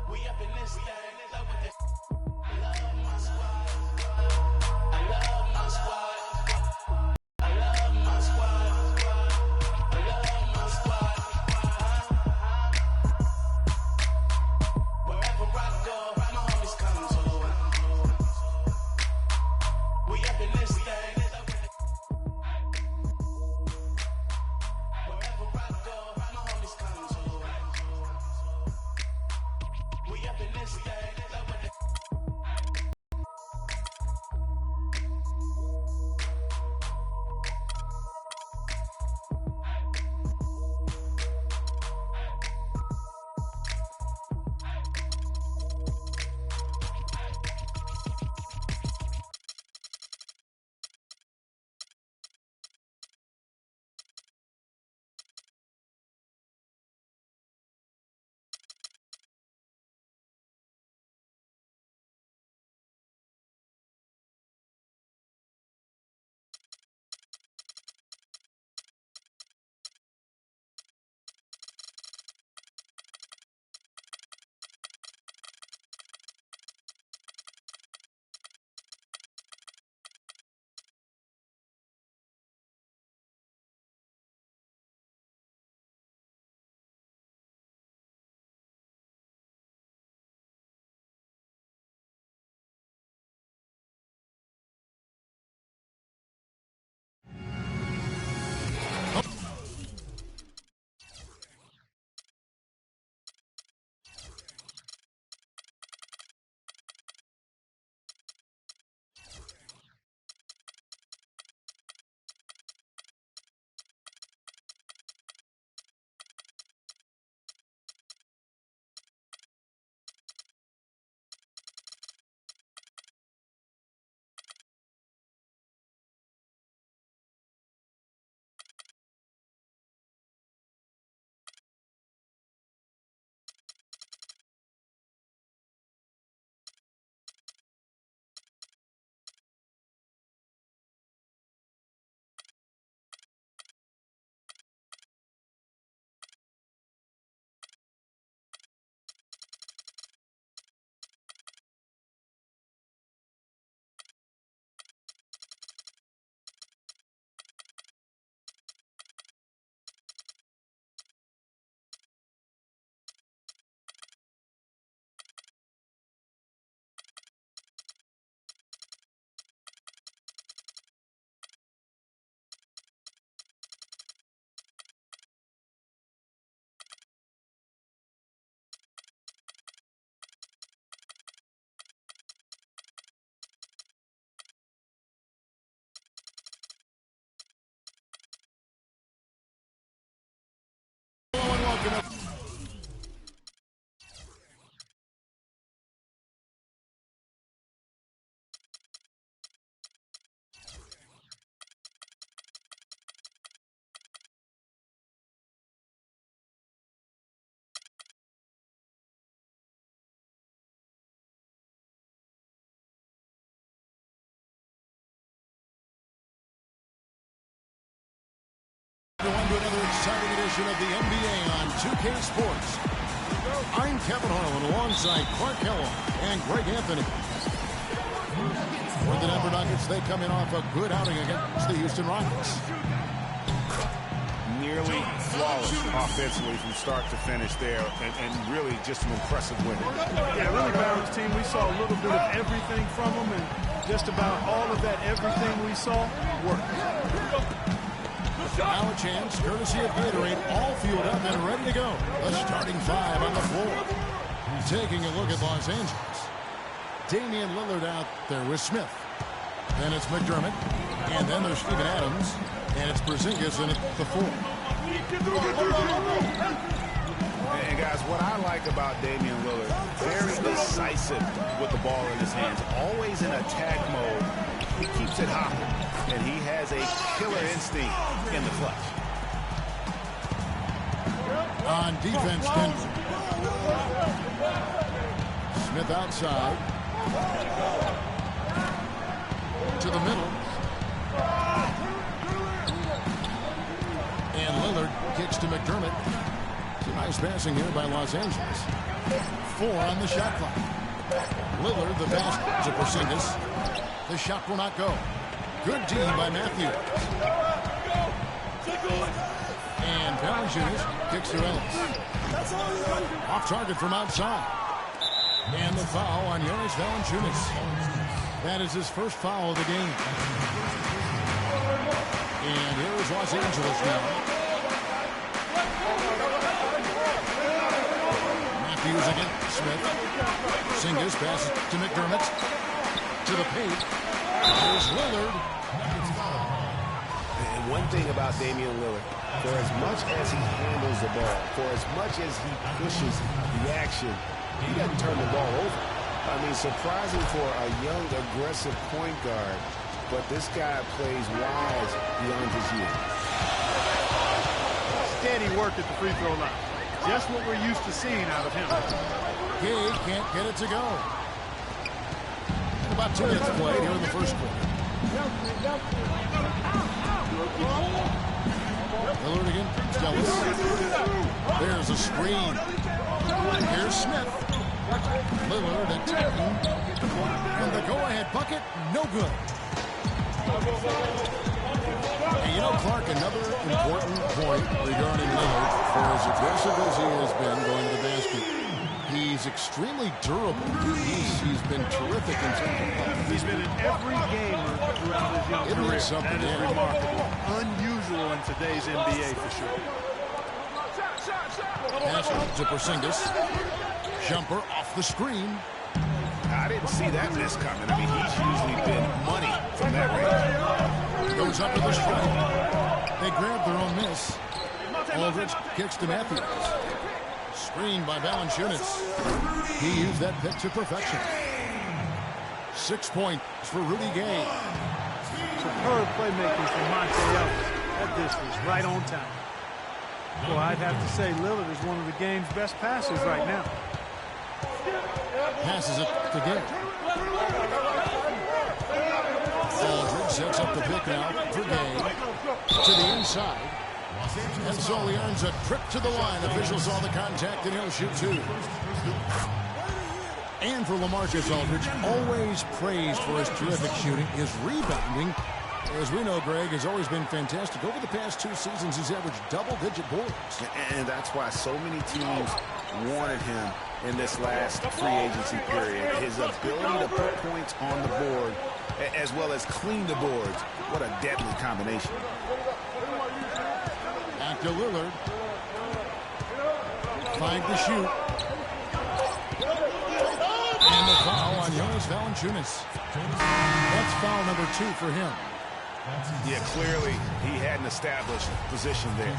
We up in this thing. I love my squad. I love my squad. I love my squad. I love my squad. Wherever I go, my homies come to. We up in this thing. Wherever I go, my homies come to. We up in this thing. Everyone to another exciting edition of the NBA on 2K Sports. I'm Kevin Harlan alongside Clark Kellogg and Greg Anthony. For the Denver Nuggets, they come in off a good outing against the Houston Rockets. Nearly flawless offensively from start to finish there, and really just an impressive win. Yeah, really balanced team. We saw a little bit of everything from them, and just about all of that everything we saw worked. Now a chance, courtesy of Gatorade, all fueled up and ready to go. The starting five on the floor. Taking a look at Los Angeles. Damian Lillard out there with Smith. Then it's McDermott. And then there's Steven Adams. And it's Porzingis in at the 4. And guys, what I like about Damian Lillard, very decisive with the ball in his hands. Always in attack mode. He keeps it hopping. And he has a killer instinct in the clutch. On defense, Denver. Smith outside. To the middle. And Lillard kicks to McDermott. It's a nice passing here by Los Angeles. 4 on the shot clock. Lillard, the pass to Porzingis. The shot will not go. Good D by Matthews. And Valanciunas kicks to Ellis. Off target from outside. And the foul on Jonas Valanciunas. That is his first foul of the game. And here is Los Angeles now. Matthews again. Smith. Porzingis passes to McDermott. To the paint. Here's Lillard. And one thing about Damian Lillard, for as much as he handles the ball, for as much as he pushes the action, he doesn't turn the ball over. I mean, surprising for a young, aggressive point guard, but this guy plays wise beyond his years. Steady work at the free throw line. Just what we're used to seeing out of him. Gay can't get it to go. And about 2 minutes played here in the first quarter. Lillard again. Ellis. There's a screen. Here's Smith. Lillard attacking. And the go-ahead bucket, no good. And you know, Clark, another important point regarding Lillard, for as aggressive as he has been going to the basket, he's extremely durable. He's been terrific in terms of play. He's been in every game throughout his young career. That is remarkable. Unusual in today's NBA for sure. Pass to Porzingis. Jumper off the screen. I didn't see that miss coming. I mean, he's usually been money from that range. Goes up to the strike. They grab their own miss. Aldridge kicks to Matthews. Screened by Valanciunas. He used that pick to perfection. 6 points for Rudy Gay. Superb playmaking from Monte Ellis. That dish was right on time. Well, I'd have to say Lillard is one of the game's best passers right now. Passes it to Gay. Aldridge sets up the pick now for Gay. To the inside. And so he earns a trip to the line. Officials saw the contact and he'll shoot 2. And for LaMarcus Aldridge, always praised for his terrific shooting. His rebounding, as we know, Greg, has always been fantastic. Over the past 2 seasons, he's averaged double-digit boards. And that's why so many teams wanted him in this last free agency period. His ability to put points on the board as well as clean the boards. What a deadly combination. Back to Lillard. 5 to shoot. And the foul on Jonas Valanciunas. That's foul number 2 for him. Yeah, clearly he had an established position there.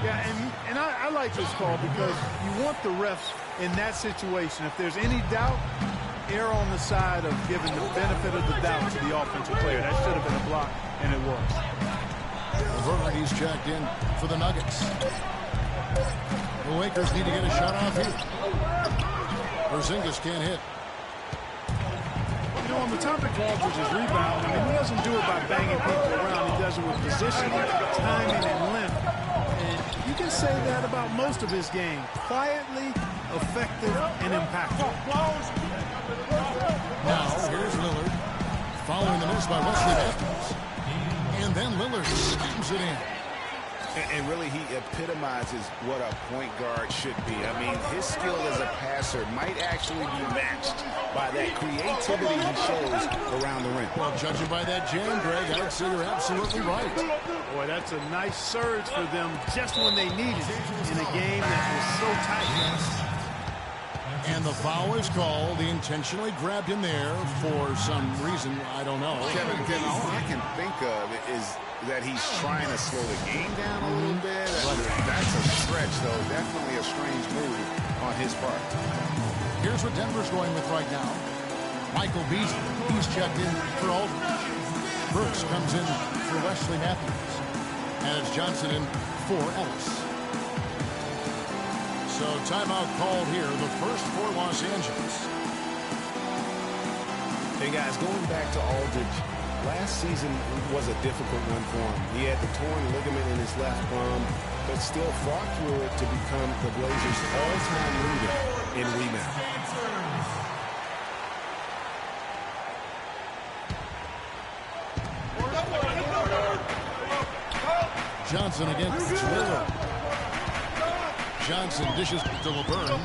Yeah, and I like this call because you want the refs in that situation. If there's any doubt, err on the side of giving the benefit of the doubt to the offensive player. That should have been a block, and it was. He's checked in for the Nuggets. The Lakers need to get a shot off here. Porzingis can't hit. You know, on the topic of Aldridge's rebound, I mean, he doesn't do it by banging people around. He does it with position, timing, and length. And you can say that about most of his game. Quietly, effective, and impactful. Now, here's Lillard. Following the miss by Wesley Matthews. And then Lillard slams it in. And really, he epitomizes what a point guard should be. I mean, his skill as a passer might actually be matched by that creativity he shows around the rim. Well, judging by that jam, Greg, I'd say you're absolutely right. Boy, that's a nice surge for them just when they needed it in a game that was so tight. And the foul is called. He intentionally grabbed him there for some reason. I don't know. Kevin, all I can think of is that he's trying to slow the game down a little bit. That's a stretch, though. Definitely a strange move on his part. Here's what Denver's going with right now. Michael Beasley, he's checked in for Aldridge. Brooks comes in for Wesley Matthews. And it's Johnson in for Ellis. So timeout called here, the first for Los Angeles. Hey, guys, going back to Aldridge, last season was a difficult one for him. He had the torn ligament in his left thumb, but still fought through it to become the Blazers' all-time leader in rebound. Johnson against Lillard. Johnson dishes to LeBron.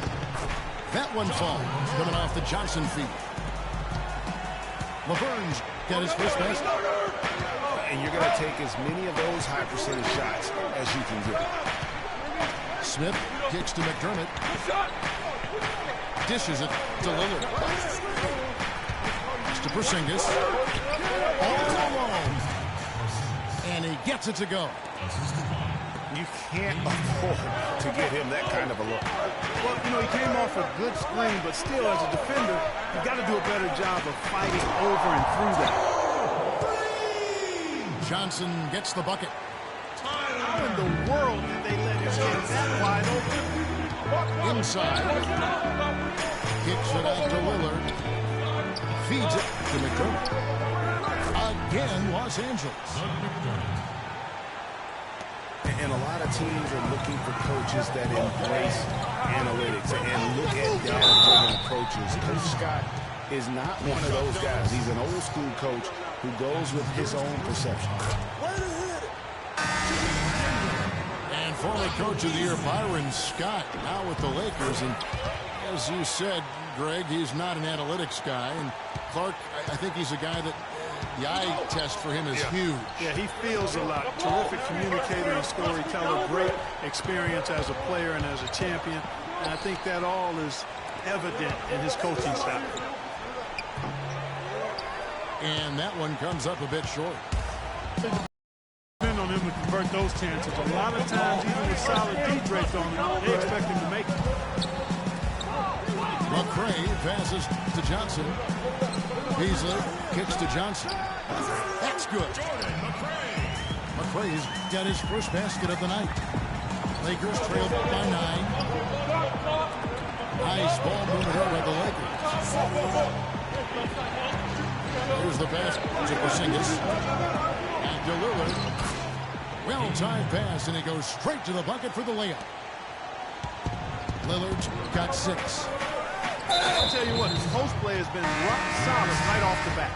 That one falls, coming off the Johnson feet. LeBron's got his first basket. And you're going to take as many of those high percentage shots as you can get. Smith kicks to McDermott. Dishes it to Lillard. It's to Porzingis. All alone. And he gets it to go. You can't afford to get him that kind of a look. Well, you know, he came off a good screen, but still, as a defender, you got to do a better job of fighting over and through that. Johnson gets the bucket. How in the world did they let him get that wide open? Inside. Kicks it out to Lillard. Feeds it to McDermott. Again, Los Angeles. And a lot of teams are looking for coaches that embrace analytics and look at data-driven approaches. Coach Scott is not one of those guys. He's an old-school coach who goes with his own perception. And former Coach of the Year, Byron Scott, now with the Lakers. And as you said, Greg, he's not an analytics guy. And Clark, I think he's a guy that the eye test for him is huge. Yeah, he feels a lot. Terrific communicator and storyteller. Great experience as a player and as a champion. And I think that all is evident in his coaching style. And that one comes up a bit short. Depend on him to convert those chances. A lot of times, even with solid D draped on him, they expect him to make it. McRae passes to Johnson. Beasley kicks to Johnson. That's good. McRae's got his first basket of the night. Lakers trail by 9. Nice ball movement here by the Lakers. Here's the pass to Porzingis. And to Lillard. Well-timed pass, and he goes straight to the bucket for the layup. Lillard's got 6. I'll tell you what, his post play has been rock solid right off the bat.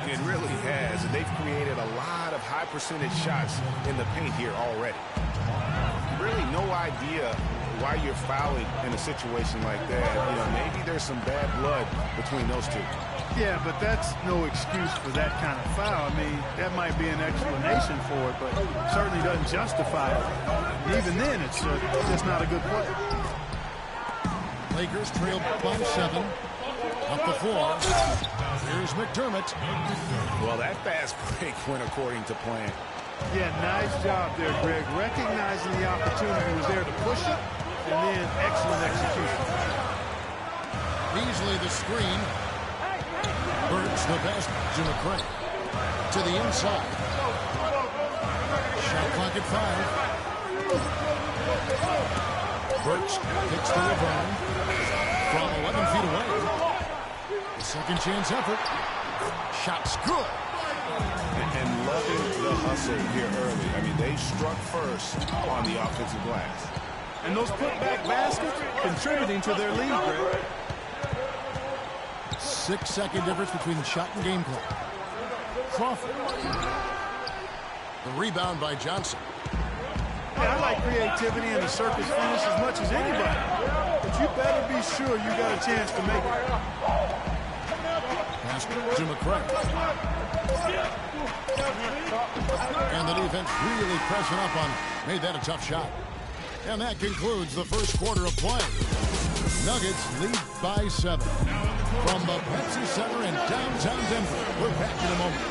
It really has, and they've created a lot of high percentage shots in the paint here already. Really no idea why you're fouling in a situation like that. You know, maybe there's some bad blood between those two. Yeah, but that's no excuse for that kind of foul. I mean, that might be an explanation for it, but certainly doesn't justify it. Even then, it's just not a good play. Lakers trail by 7. Up the floor. Here's McDermott. Well, that fast break went according to plan. Yeah, nice job there, Greg. Recognizing the opportunity was there to push it, and then excellent execution. Beasley the screen. Burks the pass to McRae. To the inside. Shot clock at 5. Burks kicks to LeBron. From 11 feet away. The second chance effort. Shot's good. And loving the hustle here early. I mean, they struck first on the offensive glass. And those putback baskets contributing to their lead, Greg. 6-second difference between the shot and game clock. Crawford. The rebound by Johnson. Yeah, I like creativity and the circus finish as much as anybody. But you better be sure you got a chance to make it. Pass to McRae. And the defense really pressing up on, made that a tough shot. And that concludes the first quarter of play. Nuggets lead by 7. From the Pepsi Center in downtown Denver. We're back in a moment.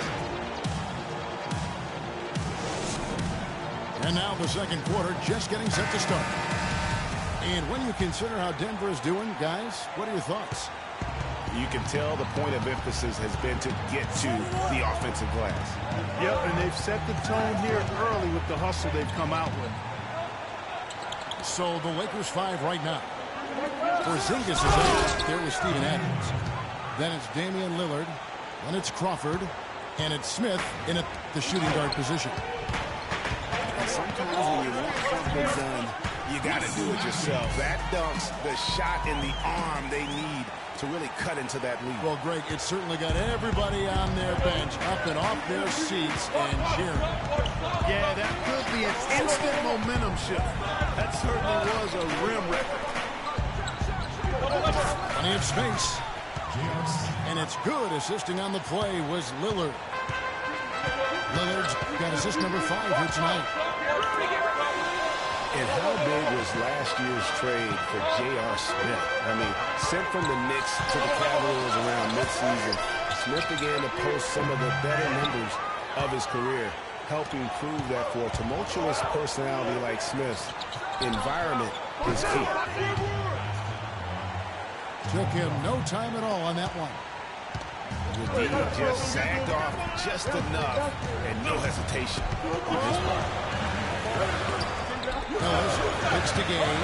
And now the second quarter just getting set to start. And when you consider how Denver is doing, guys, what are your thoughts? You can tell the point of emphasis has been to get to the offensive glass. Yep, and they've set the tone here early with the hustle they've come out with. So the Lakers 5 right now. Porzingis is out there with Steven Adams. Then it's Damian Lillard. Then it's Crawford. And it's Smith in the shooting guard position. Sometimes when you want something done You got to do it yourself. That dunks the shot in the arm they need to really cut into that lead. Well, Greg, it certainly got everybody on their bench up and off their seats and cheering. Yeah, that could be an instant momentum shift. That certainly was a rim record. Plenty of space. And it's good. Assisting on the play was Lillard. Lillard's got assist number 5 here tonight. And how big was last year's trade for J.R. Smith? I mean, sent from the Knicks to the Cavaliers around midseason, Smith began to post some of the better numbers of his career, helping prove that for a tumultuous personality like Smith's, environment is key. Took him no time at all on that one. He just sagged off just enough and no hesitation on his part. Ellis picks the game.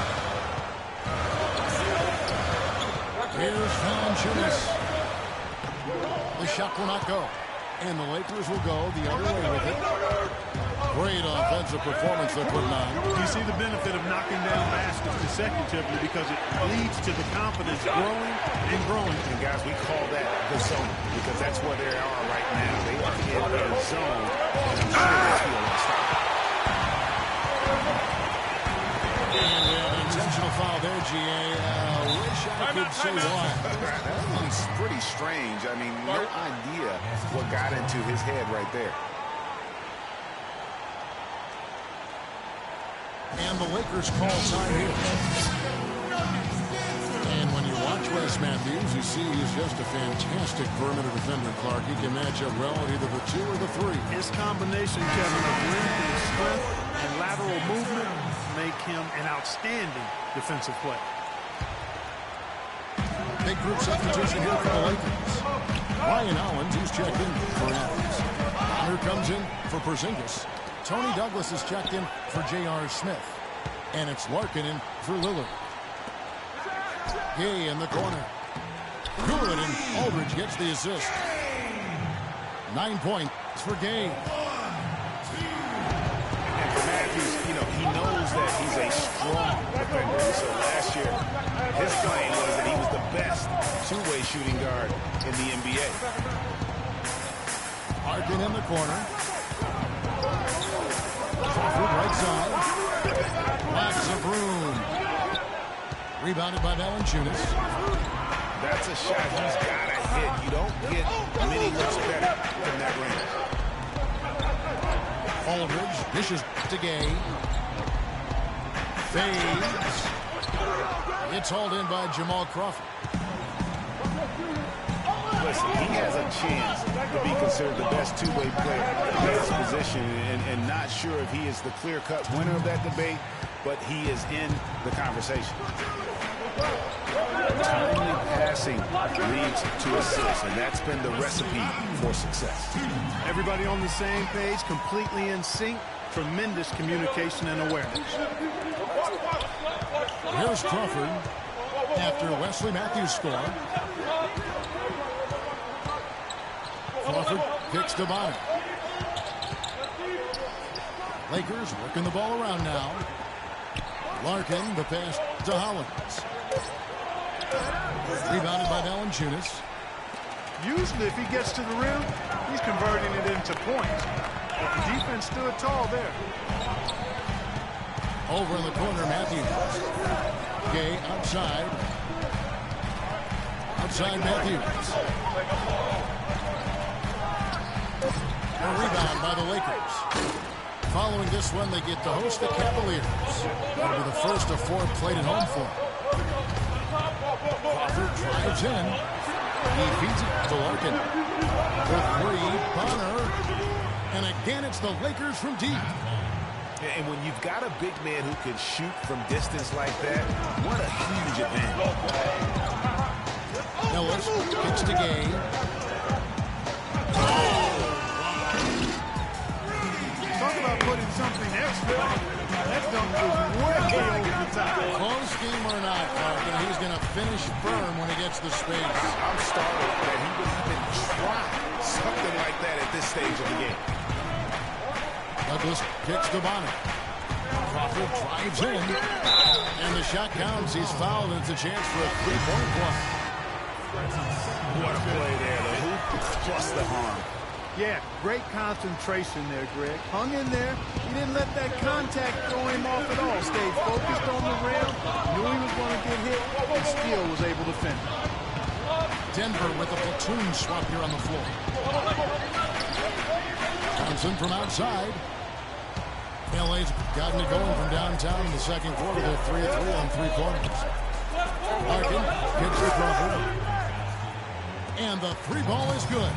Here's Valanciunas. The shot will not go. And the Lakers will go the other way with it. Great offensive performance they're putting on. You see the benefit of knocking down baskets consecutively because it leads to the confidence growing and growing. And guys, we call that the zone because that's where they are right now. They are in their zone, and I'm sure they feel unstoppable. And we have an intentional foul there, GA. Wish I could say why. That one's pretty strange. I mean, no idea what got into his head right there. And the Lakers call time here. And when you watch Wes Matthews, you see he's just a fantastic perimeter defender, Clark. He can match up well at either the 2 or the 3. His combination, Kevin, of length and strength and lateral movement make him an outstanding defensive player. Big group substitution here for the Lakers. Ryan Hollins, who's checked in for Adams. Connor comes in for Porzingis. Tony Douglas is checked in for J.R. Smith. And it's Larkin in for Lillard. Gay in the corner. Good, and Aldridge gets the assist. 9 points for Gay. And for Matthews, you know, he knows that he's a strong defender. So last year, his claim was that he was the best two-way shooting guard in the NBA. Larkin in the corner. Crawford right side. Lots of room. Rebounded by Valanciunas. That's a shot he's got to hit. You don't get many looks better than that range. Aldridge dishes to Gay. Fades. It's hauled in by Jamal Crawford. Listen, he has a chance to be considered the best two-way player in his position, and not sure if he is the clear-cut winner of that debate, but he is in the conversation. Timely passing leads to assists, and that's been the recipe for success. Everybody on the same page, completely in sync, tremendous communication and awareness. Here's Crawford after Wesley Matthews scored. Crawford kicks to Bonner. Lakers working the ball around now. Larkin, the pass to Hollins. Rebounded by Valanciunas. Usually if he gets to the rim, he's converting it into points. But the defense stood tall there. Over in the corner, Matthews. Gay outside. Outside Matthews. A rebound by the Lakers. Following this one, they get to host the Cavaliers. That'll be the first of 4 played at home for them. Crawford drives in. He feeds it to Larkin. The 3, Bonner. And again, it's the Lakers from deep. And when you've got a big man who can shoot from distance like that, what a huge advantage. Ellis kicks to Gay. Talk about putting something extra. That dunk was way over the top. Close game or not, Larkin, he's going to finish firm when he gets the space. I'm startled that he would even try something like that at this stage of the game. Douglas kicks to Bonner. Crawford drives in. And the shot counts. He's fouled, and it's a chance for a three-point play. What a play there. The hoop plus the harm. Yeah, great concentration there, Greg. Hung in there. He didn't let that contact throw him off at all. Stayed focused on the rim. Knew he was going to get hit, and still was able to finish. Denver with a platoon swap here on the floor. Johnson from outside. LA's gotten it going from downtown in the second quarter. They're 3-3 on three corners. Larkin gets to Crawford. And the three ball is good.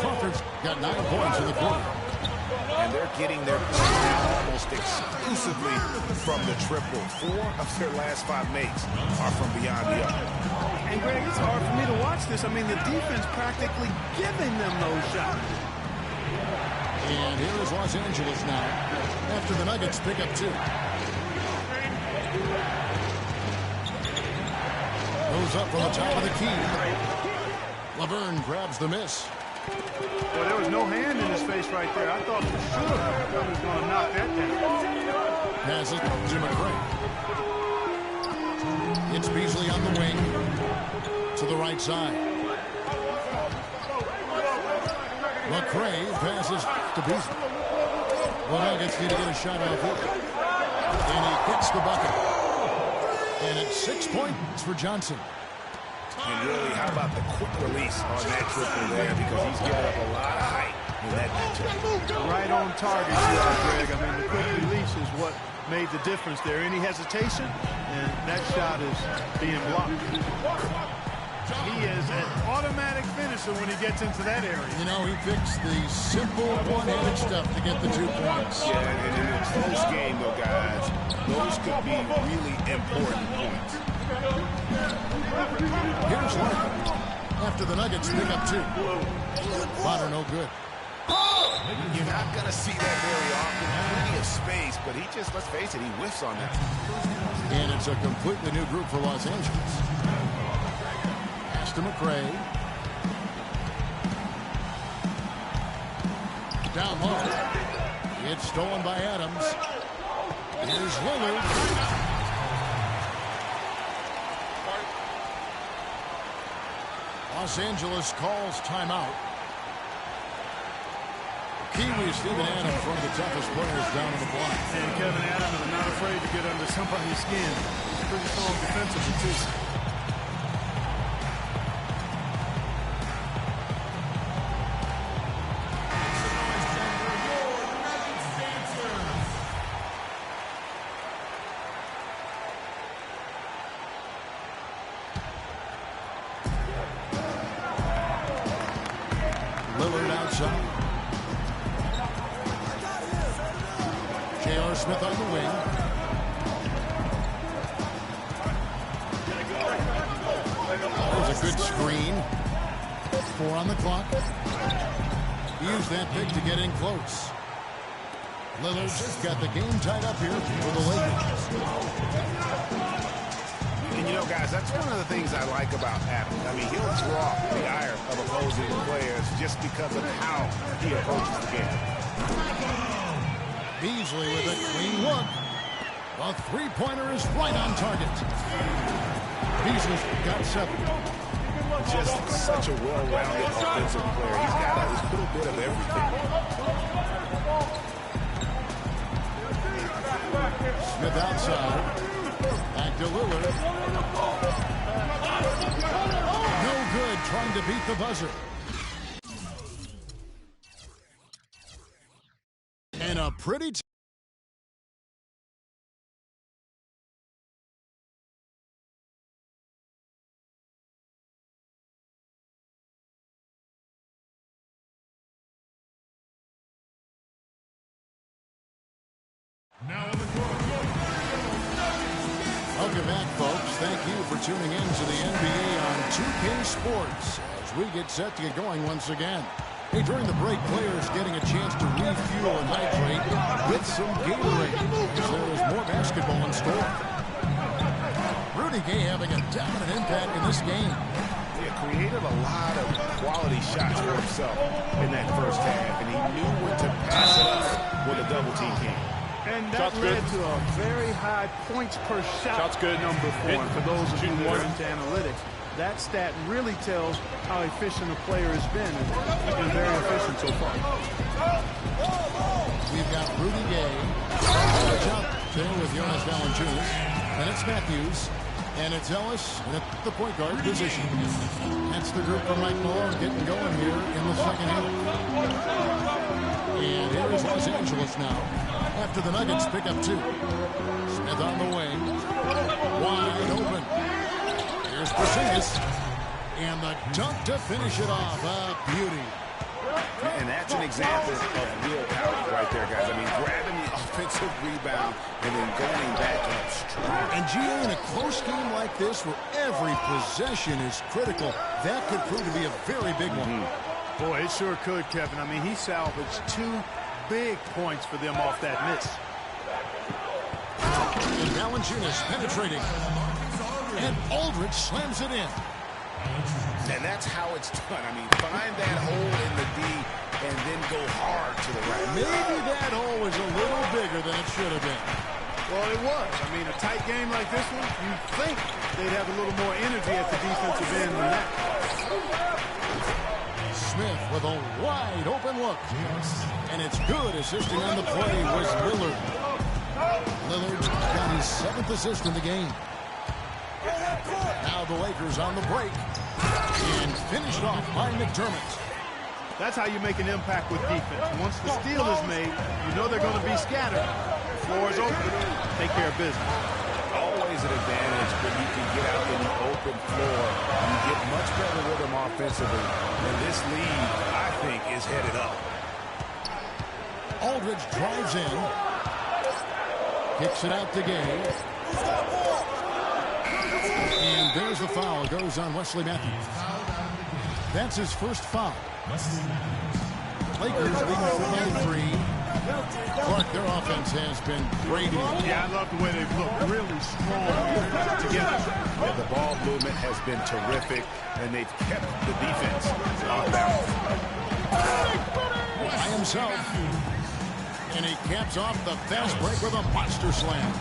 Crawford's got 9 points in the quarter. And they're getting their points now almost exclusively from the triple. 4 of their last 5 makes are from beyond the arc. And, Greg, it's hard for me to watch this. I mean, the defense practically giving them those shots. And here is Los Angeles now after the Nuggets pick up 2. Goes up from the top of the key. Laverne grabs the miss. Well, there was no hand in his face right there. I thought for sure he was going to knock that down. Passes to McRae. It's Beasley on the wing to the right side. McRae passes to Beasley. Well, Nuggets need to get a shot off here. And he gets the bucket. And it's 6 points for Johnson. And really, how about the quick release on that triple there, because he's given up a lot of height in that matchup. Right on target, you are, Greg. I mean, the quick release is what made the difference there. Any hesitation, and that shot is being blocked. He is an automatic finisher when he gets into that area. You know, he picks the simple one-handed stuff to get the 2 points. Yeah, and in a close game, though, guys, those could be really important points. Here's Larkin after the Nuggets pick up 2. Bonner no good. You're not going to see that very often. Plenty of space, but he just, let's face it, he whiffs on that. And it's a completely new group for Los Angeles. Pass to McRae. Down low. It's stolen by Adams. Here's Lillard. Los Angeles calls timeout. Kiwi Steven Adams, one of the toughest players down on the block. And Kevin Adams is not afraid to get under somebody's skin. He's pretty strong defensively, too. Lillard outside. J.R. Smith on the wing. There's a good screen. 4 on the clock. Use that pick to get in close. Lillard's got the game tied up here for the Lakers. And, you know, guys, that's one of the things I like about Adams. I mean, he'll draw the ire of opposing players just because of how he approaches the game. Beasley with a clean look. The three-pointer is right on target. Beasley's got 7. Just such a well-rounded offensive player. He's got a little bit of everything. Smith outside. Back to Lillard. No good, trying to beat the buzzer. And a pretty now on the court. Welcome back, folks. Thank you for tuning in to the NBA on 2K Sports as we get set to get going once again. Hey, during the break, players getting a chance to refuel and hydrate with some Gatorade, as there is more basketball in store. Rudy Gay having a dominant impact in this game. He created a lot of quality shots for himself in that first half, and he knew when to pass it up when the double team came. And that led to a very high points per shot number for him. For those of you who are into analytics, that stat really tells how efficient a player has been. And he's been very efficient so far. We've got Rudy Gay. Jump there with Jonas Valanciunas. And it's Matthews. And it's Ellis at the point guard position. That's the group from Mike Malone getting going here in the second half. And here is Los Angeles now. After the Nuggets pick up 2. Smith on the wing. Wide open. Here's Porzingis. And the dunk to finish it off. A beauty. And that's an example of real power right there, guys. I mean, grabbing the offensive rebound and then going back up strong. And GA, in a close game like this where every possession is critical, that could prove to be a very big one. Boy, it sure could, Kevin. I mean, he salvaged 2 big points for them off that miss. And Valanciunas penetrating. And Aldridge slams it in. And that's how it's done. I mean, find that hole in the D and then go hard to the right. Maybe that hole was a little bigger than it should have been. Well, it was. I mean, a tight game like this one, you'd think they'd have a little more energy at the defensive end than that. Smith with a wide open look. And it's good. Assisting on the play was Lillard. Lillard got his 7th assist in the game. Now the Lakers on the break. And finished off by McDermott. That's how you make an impact with defense. Once the steal is made, you know they're going to be scattered. The floor is open. Take care of business. Always an advantage when you can get out in the open floor. You get much better rhythm offensively. And this lead, I think, is headed up. Aldridge drives in. Kicks it out to Gay. And there's the foul. Goes on Wesley Matthews. That's his first foul. Lakers leading 4-3. Clark, their offense has been great. Yeah, I love the way they've looked really strong together. Yeah, the ball movement has been terrific, and they've kept the defense off balance. By himself. And he caps off the fast break with a monster slam.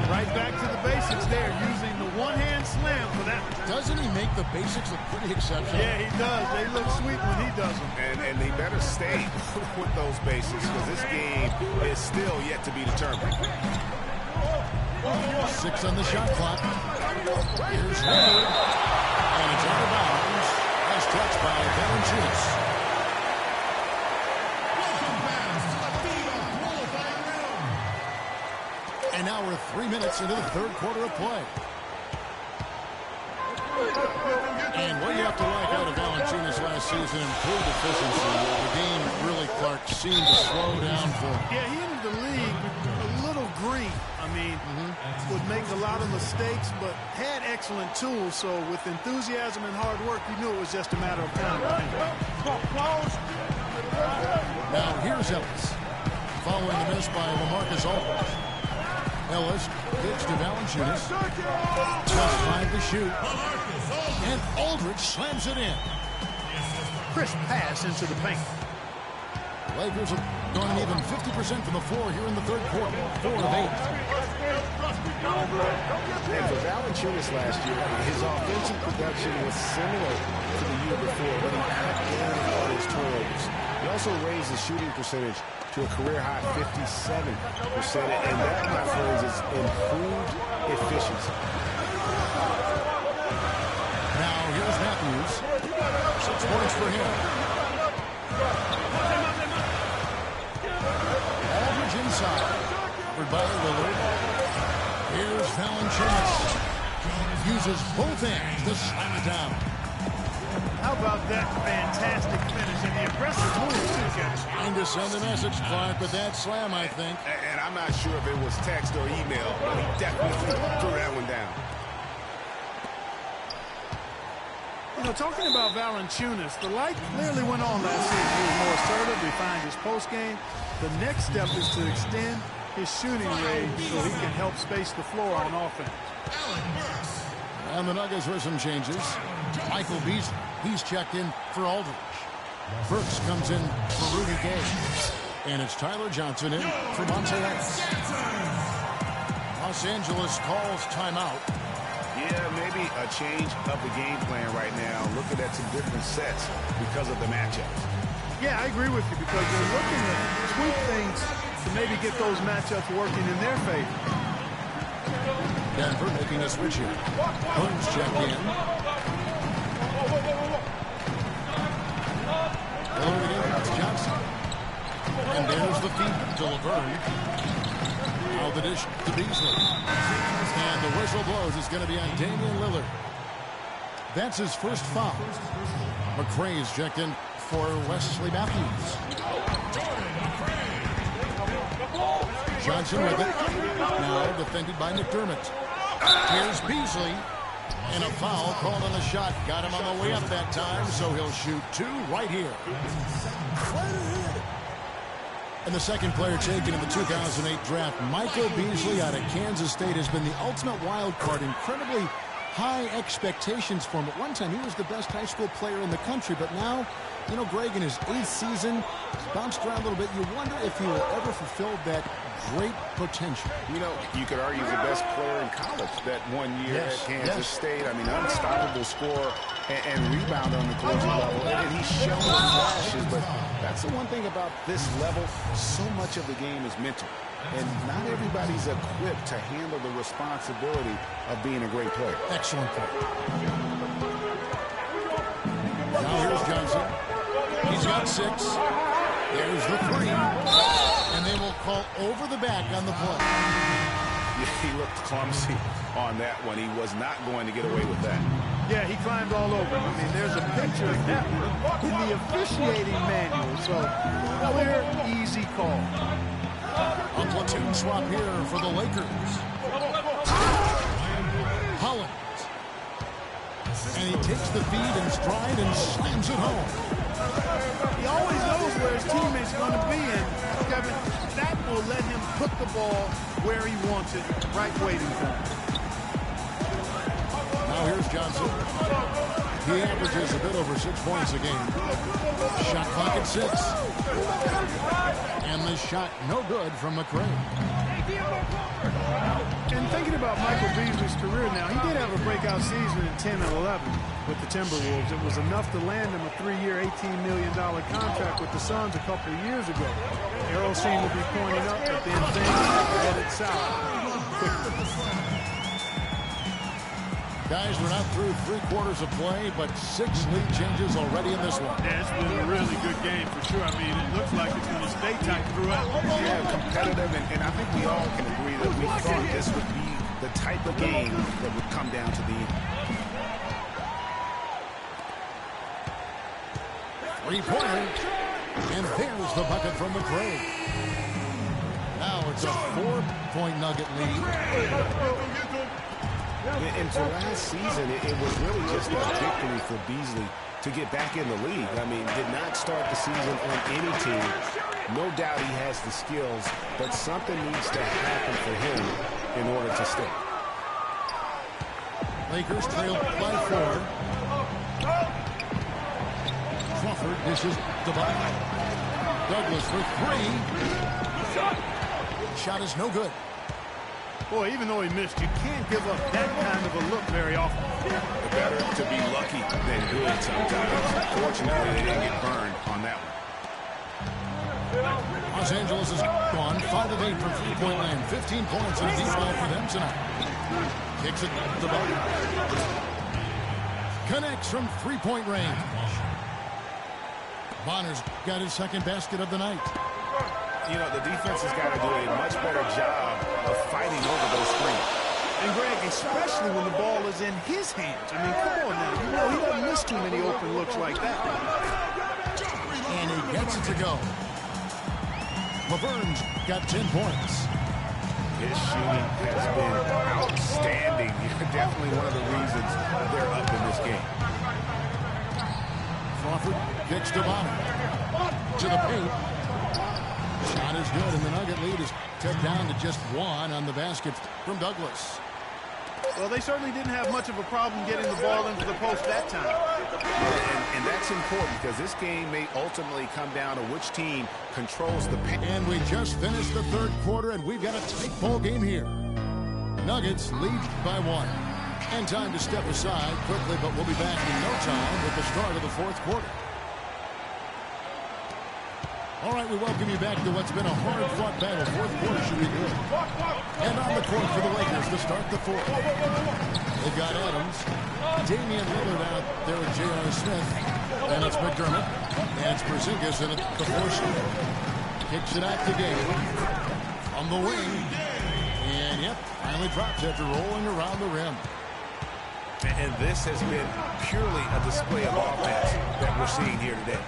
Right back to the basics there, using the one-hand slam for that. Doesn't he make the basics look pretty exceptional? Yeah, he does. They look sweet when he does them. And they better stay with those basics because this game is still yet to be determined. 6 on the shot clock. Here's Lillard. And it's out of bounds as touched by Valanciunas. And now we're 3 minutes into the third quarter of play. And what do you have to like out of Valanciunas last season? Improved efficiency. The game really, Clark, seemed to slow down for him. Yeah, he entered the league a little green. I mean, would make a lot of mistakes, but had excellent tools. So with enthusiasm and hard work, you knew it was just a matter of time. Now here's Ellis. Following the miss by LaMarcus Aldridge. Ellis gets to Valanciunas. Just 5 to shoot. And Aldridge slams it in. Crisp pass into the paint. Lakers are going even 50% from the floor here in the third quarter. 4 of 8. And for Valanciunas last year, his offensive production was similar to the year before, but he cut down on his turnovers. He also raised his shooting percentage to a career-high 57%, and that, my friends, is improved efficiency. Now, here's Matthews. 6 points for him. Aldridge inside. Covered by Lillard. Here's Valanciunas. Uses both hands to slam it down. How about that fantastic finish and the aggressive move, too, Kevin? Trying to send a message, Clark, but that slam, I think. And I'm not sure if it was text or email, but he definitely threw that one down. You know, talking about Valanciunas, the light clearly went on last season. He was more assertive, refined his postgame. The next step is to extend his shooting range so he can help space the floor on offense. And the Nuggets with some changes. Michael Beasley, he's checked in for Aldridge. Burks comes in for Rudy Gay. And it's Tyler Johnson in for Montez. Los Angeles calls timeout. Yeah, maybe a change of the game plan right now, looking at some different sets because of the matchups. Yeah, I agree with you because they're looking to tweak things to maybe get those matchups working in their favor. Denver making a switch here. Burns check in. Loaded in, it's Johnson. And there's the feed to Laverne. Now the dish to Beasley. And the whistle blows. It's going to be on Damian Lillard. That's his first foul. McRae's checked in for Wesley Matthews. Johnson with it. Now defended by McDermott. Here's Beasley. And a foul called on the shot. Got him on the way up that time, so he'll shoot two right here. And the second player taken in the 2008 draft, Michael Beasley out of Kansas State, has been the ultimate wild card. Incredibly high expectations for him. At one time, he was the best high school player in the country, but now, you know, Greg, in his 8th season, bounced around a little bit. You wonder if he will ever fulfill that great potential. You know, you could argue the best player in college that 1 year at Kansas State. I mean, unstoppable scorer and rebounder on the collegiate level. And he's shown flashes, but that's the one thing about this level. So much of the game is mental. And not everybody's equipped to handle the responsibility of being a great player. Excellent point. Now here's Johnson. He's got 6. There's the 3. And they will call over the back on the play. He looked clumsy on that one. He was not going to get away with that. Yeah, he climbed all over. I mean, there's a picture of that in the officiating manual. So, clear, easy call. A platoon swap here for the Lakers. Holland. And he takes the feed in stride and slams it home. He always knows where his teammate's going to be, and Kevin, that will let him put the ball where he wants it, right waiting for him. Now here's Johnson. He averages a bit over 6 points a game. Shot clock at 6. And the shot no good from McRae. And thinking about Michael Beasley's career now, he did have a breakout season in 10 and 11 with the Timberwolves. It was enough to land him a 3-year, $18 million contract with the Suns a couple of years ago. Arrows seem to be pointing up, but then things headed south quickly. Guys, we're not through 3 quarters of play, but 6 lead changes already in this one. Yeah, it's been a really good game for sure. I mean, it looks like it's going to stay tight throughout. Yeah, competitive, and I think we all can agree that we thought this would be the type of game that would come down to the end. 3-pointer. And there's the bucket from McRae. Now it's a 4-point Nugget lead. And for last season, it was really just a victory for Beasley to get back in the league. I mean, did not start the season on any team. No doubt he has the skills, but something needs to happen for him in order to stay. Lakers trail by 4. Crawford dishes the ball. Douglas for 3. Shot is no good. Boy, even though he missed, you can't give up that kind of a look very often. Better to be lucky than good sometimes. Fortunately, they didn't get burned on that one. Los Angeles is gone 5 of 8 from 3-point land. 15 points and a deep ball for them tonight. Kicks it to the bucket. Connects from 3-point range. Bonner's got his second basket of the night. You know, the defense has got to do a much better job of fighting over those screens. And, Greg, especially when the ball is in his hands. I mean, come on now. You know, he doesn't miss too many open looks like that. And he gets it to go. Laverne's got 10 points. His shooting has been outstanding. Definitely one of the reasons they're up in this game. Crawford kicks to Bonner. To the paint. Shot is good, and the Nugget lead is cut down to just 1 on the basket from Douglas. Well, they certainly didn't have much of a problem getting the ball into the post that time. And And that's important because this game may ultimately come down to which team controls the paint. And we just finished the third quarter, and we've got a tight ball game here. Nuggets lead by 1. And time to step aside quickly, but we'll be back in no time with the start of the fourth quarter. All right, we welcome you back to what's been a hard-fought battle. Fourth quarter should be good. And on the court for the Lakers to start the fourth. They've got Adams, Damian Lillard out there with J.R. Smith. And it's McDermott. And it's Porzingis in at the force. Kicks it out to Gay. On the wing. And, yep, finally drops after rolling around the rim. And this has been purely a display of offense that we're seeing here today.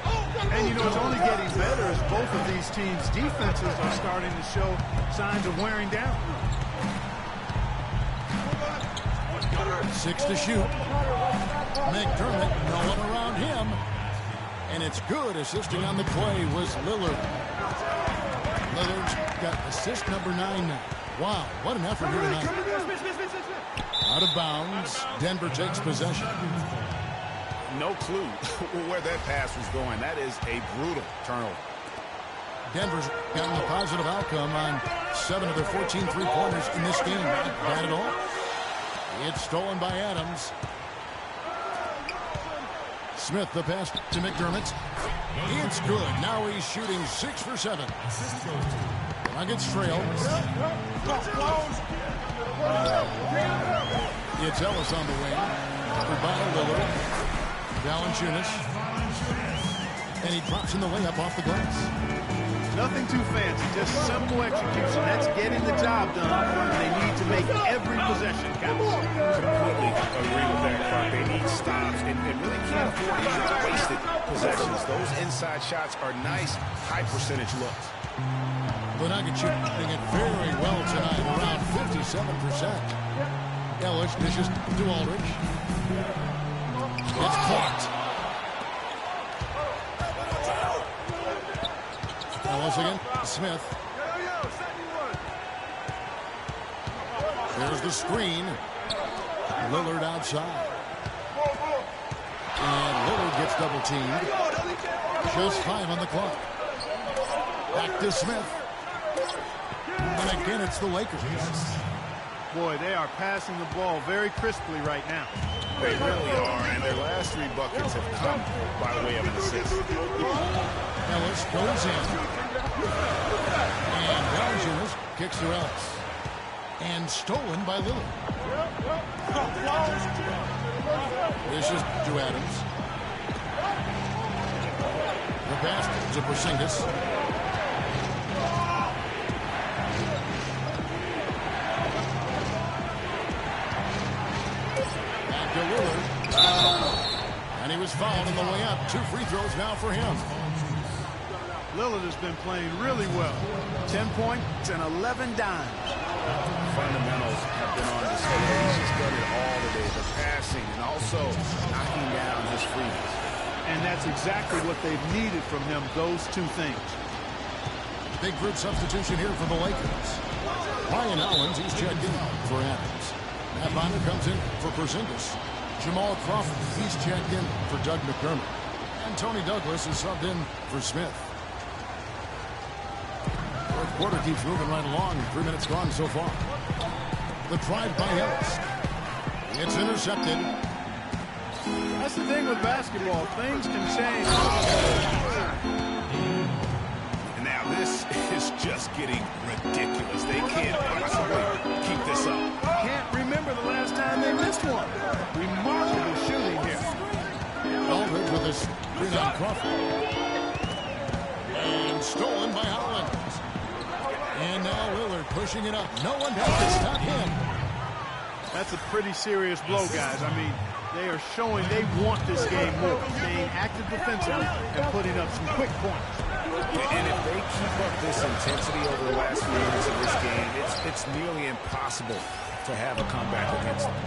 And, you know, it's only getting better as both of these teams' defenses are starting to show signs of wearing down. 6 to shoot. McDermott, no one around him. And it's good. Assisting on the play was Lillard. Lillard's got assist number 9 now. Wow, what an effort here tonight. Out of bounds. Denver takes possession. No clue where that pass was going. That is a brutal turnover. Denver's gotten a positive outcome on 7 of their 14 three-pointers in this game. Not bad at all. It's stolen by Adams. Smith, the pass to McDermott. It's good. Now he's shooting 6 for 7. Nuggets trail. It's Ellis on the wing. Covered by Lillard. Valanciunas. And he drops in the layup off the glass. Nothing too fancy, just simple execution. That's getting the job done. They need to make every possession count. Completely agree with that, Clark. They need stops and really can't afford any wasted possessions. Those inside shots are nice, high percentage looks. The Nuggets shooting it very well tonight, around 57%. Ellis dishes to Aldridge. It's caught. Ellis again. Smith. There's the screen. Lillard outside. And Lillard gets double teamed. Just 5 on the clock. Back to Smith. And again, it's the Lakers. Boy, they are passing the ball very crisply right now. They really are, and their last 3 buckets have come by way of an assist. Ellis goes in. And Valanciunas kicks to Ellis. And stolen by Lillard. This is to Adams. The pass to Porzingis. To Lillard. And he was fouled on the way up. 2 free throws now for him. Lillard has been playing really well. 10 points and 11 dimes. Fundamentals have been on display. He's just done it all today. The passing and also knocking down his frees. And that's exactly what they've needed from him, those 2 things. Big group substitution here for the Lakers. Ryan Hollins, he's checked in for Adams. Matt Bonner comes in for Porzingis. Jamal Crawford, he's checked in for Doug McDermott. And Tony Douglas is subbed in for Smith. Fourth quarter keeps moving right along. 3 minutes gone so far. The drive by Ellis. It's intercepted. That's the thing with basketball. Things can change. And now this is just getting ridiculous. They can't possibly keep this up. Can't remember the last time they missed one. Remarkable shooting here. Aldridge with his screen on Crawford. And stolen by Hollins. And now Lillard pushing it up. No one has to stop him. That's a pretty serious blow, guys. I mean, they are showing they want this game more. Staying active defensively and putting up some quick points. And if they keep up this intensity over the last few minutes of this game, it's nearly impossible to have a comeback against them.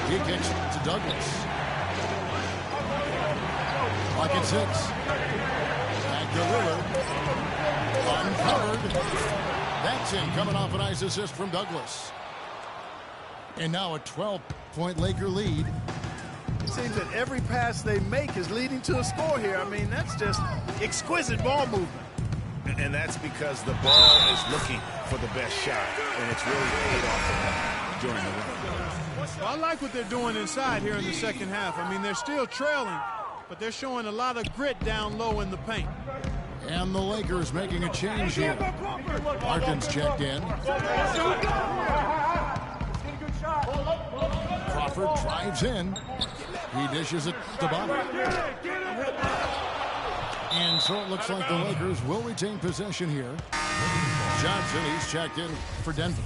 He kicks to Douglas. Clock at 6. Back to Lillard. Uncovered. That's in, coming off a nice assist from Douglas. And now a 12-point Laker lead. It seems that every pass they make is leading to a score here. I mean, that's just exquisite ball movement. And that's because the ball is looking for the best shot, and it's really paid off for them during the run. Well, I like what they're doing inside here in the second half. I mean, they're still trailing, but they're showing a lot of grit down low in the paint. And the Lakers making a change here. Larkin's checked in. Crawford drives in. He dishes it to Bobby. And so it looks like the Lakers will retain possession here. Johnson, he's checked in for Denver.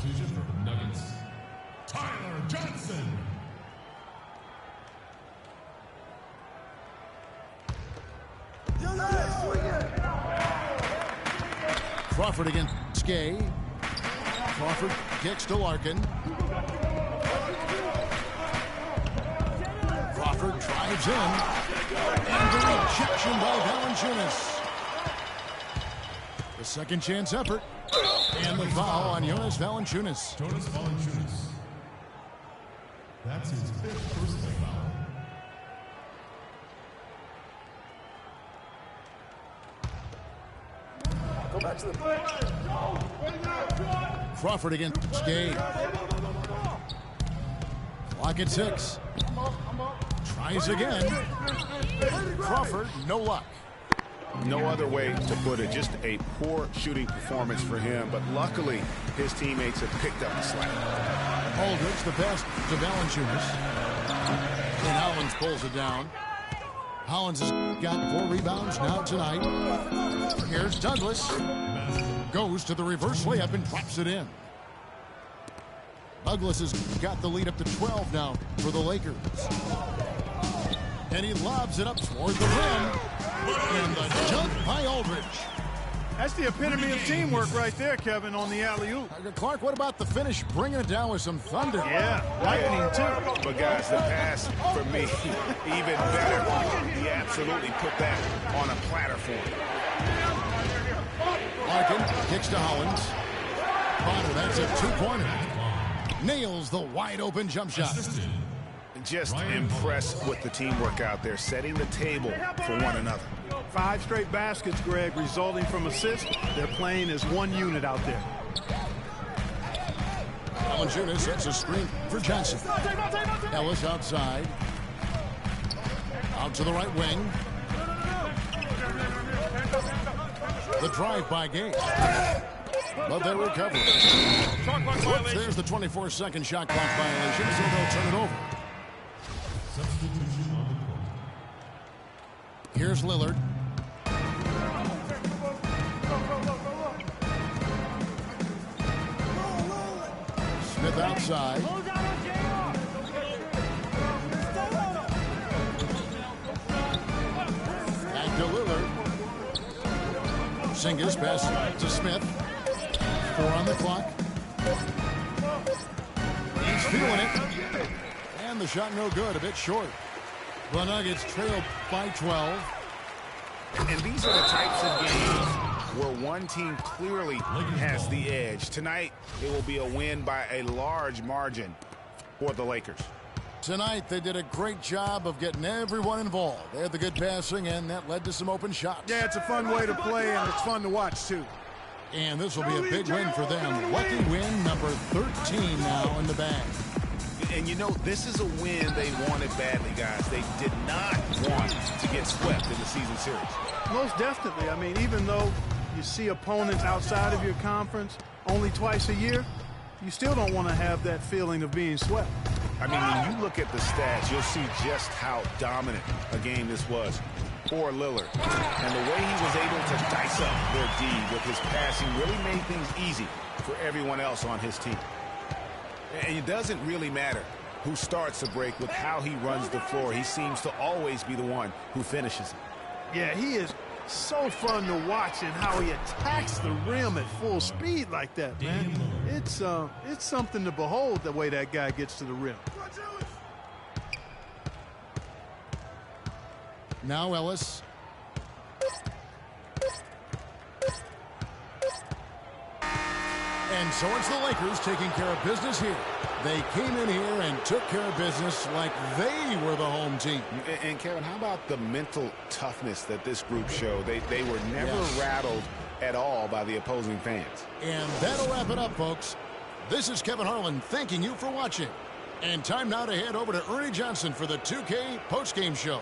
Nuggets, Tyler Johnson. Crawford against Gay. Crawford kicks to Larkin. Crawford drives in. And the rejection by Valanciunas. The second chance effort. And the foul on Jonas Valanciunas. Jonas Valanciunas. That's his fifth personal foul. Crawford against Gay. Clock at 6. Tries again. Crawford, no luck. No other way to put it. Just a poor shooting performance for him. But luckily, his teammates have picked up the slack. Aldridge, the pass to Valanciunas. And Hollins pulls it down. Hollins has got 4 rebounds now tonight. Here's Douglas. Goes to the reverse layup and drops it in. Douglas has got the lead up to 12 now for the Lakers. And he lobs it up toward the rim. And the dunk by Aldridge. That's the epitome of teamwork right there, Kevin, on the alley-oop. Clark, what about the finish? Bringing it down with some thunder. Yeah, lightning, too. But, guys, the pass, for me, even better. He absolutely put that on a platter for him. Larkin kicks to Hollins. Potter, that's a 2-pointer. Nails the wide-open jump shot. Just impressed with the teamwork out there, setting the table for one another. 5 straight baskets, Greg, resulting from assists. They're playing as one unit out there. Valanciunas sets a screen for Johnson. Ellis outside. Out to the right wing. The drive by Gay. But they recover. Whoops, there's the 24-second shot clock violation, so they'll turn it over. Substitution on the court. Here's Lillard. Smith outside. Back to Lillard. Singus pass to Smith. 4 on the clock. He's feeling it. And the shot no good, a bit short. The Nuggets trail by 12. And these are the types of games where one team clearly has the edge. Tonight, it will be a win by a large margin for the Lakers. Tonight, they did a great job of getting everyone involved. They had the good passing, and that led to some open shots. Yeah, it's a fun way to play, and it's fun to watch, too. And this will be a big win for them. Lucky win number 13 now in the bag. And, you know, this is a win they wanted badly, guys. They did not want to get swept in the season series. Most definitely. I mean, even though you see opponents outside of your conference only twice a year, you still don't want to have that feeling of being swept. I mean, when you look at the stats, you'll see just how dominant a game this was for Lillard. And the way he was able to dice up their D with his passing really made things easy for everyone else on his team. And it doesn't really matter who starts the break with how he runs the floor. He seems to always be the one who finishes it. Yeah, he is so fun to watch and how he attacks the rim at full speed like that, man. It's something to behold the way that guy gets to the rim. Now Ellis. And so it's the Lakers taking care of business here. They came in here and took care of business like they were the home team. And Kevin, how about the mental toughness that this group showed? They were never rattled at all by the opposing fans. And that'll wrap it up, folks. This is Kevin Harlan thanking you for watching. And time now to head over to Ernie Johnson for the 2K postgame show.